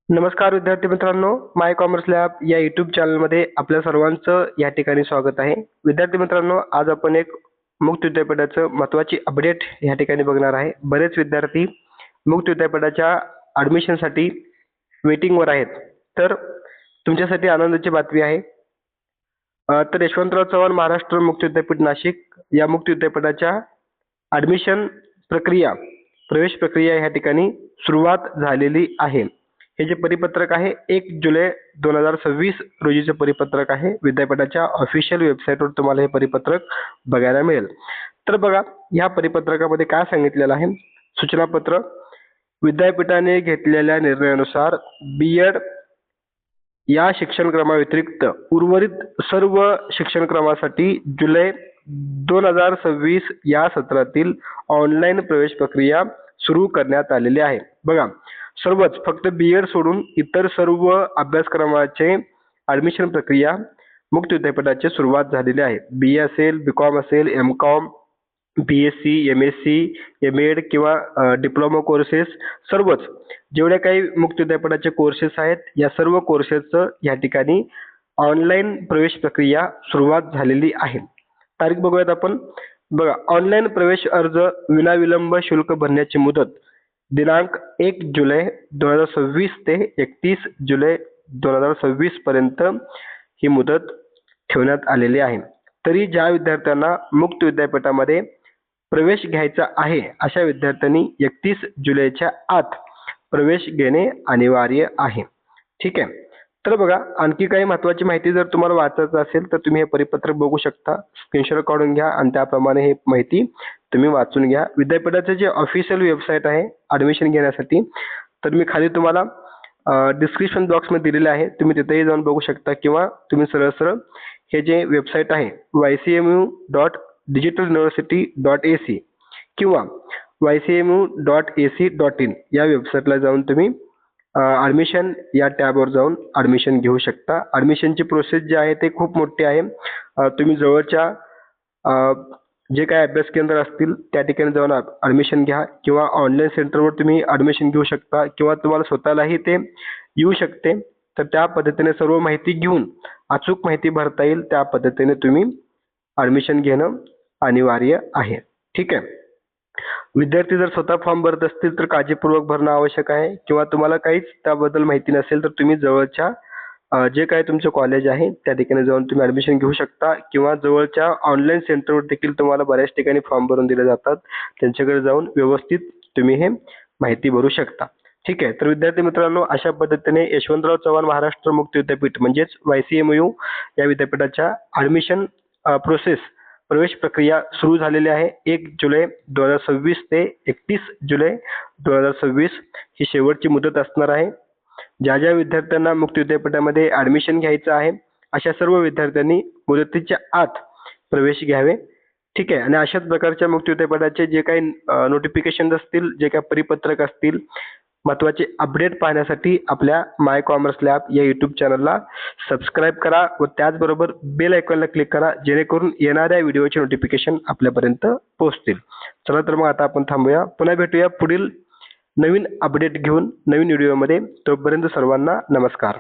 नमस्कार विद्यार्थी मित्रांनो, माय कॉमर्स लॅब या यूट्यूब चॅनलमध्ये आपल्या सर्वांचं या ठिकाणी स्वागत आहे. विद्यार्थी मित्रांनो, आज आपण एक मुक्त विद्यापीठाचं महत्त्वाची अपडेट या ठिकाणी बघणार आहे. बरेच विद्यार्थी मुक्त विद्यापीठाच्या ॲडमिशनसाठी वेटिंगवर आहेत. तर तुमच्यासाठी आनंदाची बातमी आहे. तर यशवंतराव चव्हाण महाराष्ट्र मुक्त विद्यापीठ नाशिक या मुक्त विद्यापीठाच्या ॲडमिशन प्रक्रिया, प्रवेश प्रक्रिया या ठिकाणी सुरुवात झालेली आहे. हे जे परिपत्रक आहे 1 जुलै 2026 रोजीचं परिपत्रक आहे. विद्यापीठाच्या ऑफिशियल वेबसाईटवर तुम्हाला हे परिपत्रक बघायला मिळेल. तर बघा, या परिपत्रकामध्ये काय सांगितलेलं आहे. सूचनापत्र: विद्यापीठाने घेतलेल्या निर्णयानुसार B.Ed या शिक्षणक्रमाव्यतिरिक्त उर्वरित सर्व शिक्षणक्रमासाठी जुलै 2026 या सत्रातील ऑनलाईन प्रवेश प्रक्रिया सुरू करण्यात आलेली आहे. बघा, सर्वच, फक्त B.Ed सोडून इतर सर्व अभ्यासक्रमाचे ॲडमिशन प्रक्रिया मुक्त विद्यापीठाची सुरुवात झालेली आहे. BA असेल, BCom असेल, MCom, BSc, MSc, M.Ed किंवा डिप्लोमा कोर्सेस, सर्वच जेवढे काही मुक्त विद्यापीठाचे कोर्सेस आहेत, या सर्व कोर्सेसचं या ठिकाणी ऑनलाईन प्रवेश प्रक्रिया सुरुवात झालेली आहे. तारीख बघूयात आपण. बघा, ऑनलाईन प्रवेश अर्ज विनाविलंब शुल्क भरण्याची मुदत दिनांक 1 जुलै 2026 ते 31 जुलै 2026 पर्यंत ही मुदत ठेवण्यात आलेली आहे. तरी ज्या विद्यार्थ्यांना मुक्त विद्यापीठामध्ये प्रवेश घ्यायचा आहे, अशा विद्यार्थ्यांनी 31 जुलैच्या आत प्रवेश घेणे अनिवार्य आहे. ठीक आहे. तर बघा, आणखी काही महत्त्वाची माहिती जर तुम्हाला वाचायचं असेल तर तुम्ही हे परिपत्रक बघू शकता. स्क्रीनशॉट काढून घ्या आणि त्याप्रमाणे हे माहिती तुम्ही वाचून घ्या. विद्यापीठाचं जे ऑफिशियल वेबसाईट आहे ॲडमिशन घेण्यासाठी, तर मी खाली तुम्हाला डिस्क्रिप्शन बॉक्समध्ये दिलेलं आहे. तुम्ही तिथेही जाऊन बघू शकता किंवा तुम्ही सरळ हे जे वेबसाईट आहे ycmu.digitaluniversity.ac किंवा ycmu.ac.in या वेबसाईटला जाऊन तुम्ही ॲडमिशन या टॅबवर जाऊन ॲडमिशन घेऊ शकता. ॲडमिशनची प्रोसेस जी आहे ते खूप मोठी आहे. तुम्ही जवळच्या जे काही अभ्यास केंद्र असतील त्या ठिकाणी जाऊन ॲडमिशन घ्या किंवा ऑनलाईन सेंटरवर तुम्ही ॲडमिशन घेऊ शकता किंवा तुम्हाला स्वतःलाही ते येऊ शकते. तर त्या पद्धतीने सर्व माहिती घेऊन अचूक माहिती भरता येईल त्या पद्धतीने तुम्ही ॲडमिशन घेणं अनिवार्य आहे. ठीक आहे. विद्यार्थी जर स्वतः फॉर्म भरत असतील तर काळजीपूर्वक भरणं आवश्यक आहे किंवा तुम्हाला काहीच त्याबद्दल माहिती नसेल तर तुम्ही जवळच्या जे काही तुमचं कॉलेज आहे त्या ठिकाणी जाऊन तुम्ही ॲडमिशन घेऊ शकता किंवा जवळच्या ऑनलाईन सेंटरवर देखील तुम्हाला बऱ्याच ठिकाणी फॉर्म भरून दिले जातात. त्यांच्याकडे जाऊन व्यवस्थित तुम्ही हे माहिती भरू शकता. ठीक आहे. तर विद्यार्थी मित्रांनो, अशा पद्धतीने यशवंतराव चव्हाण महाराष्ट्र मुक्त विद्यापीठ म्हणजेच YCMU या विद्यापीठाच्या ॲडमिशन प्रोसेस, प्रवेश प्रक्रिया सुरू झालेली आहे. 1 जुलै 2026 ते 31 जुलै 2026 ही शेवटची मुदत असणार आहे. ज्या ज्या विद्यार्थ्यांना मुक्त विद्यापीठामध्ये ॲडमिशन घ्यायचं आहे, अशा सर्व विद्यार्थ्यांनी मुदतीच्या आत प्रवेश घ्यावे. ठीक आहे. आणि अशाच प्रकारच्या मुक्त विद्यापीठाचे जे काही नोटिफिकेशन असतील, जे काही परिपत्रक असतील, महत्त्वाचे अपडेट पाहण्यासाठी आपल्या माय कॉमर्स लॅब या यूट्यूब चॅनलला सबस्क्राईब करा व त्याचबरोबर बेल आयकॉनला क्लिक करा, जेणेकरून येणाऱ्या व्हिडिओचे नोटिफिकेशन आपल्यापर्यंत पोहोचतील. चला तर मग आता आपण थांबूया. पुन्हा भेटूया पुढील नवीन अपडेट घेऊन नवीन व्हिडिओमध्ये. तोपर्यंत सर्वांना नमस्कार.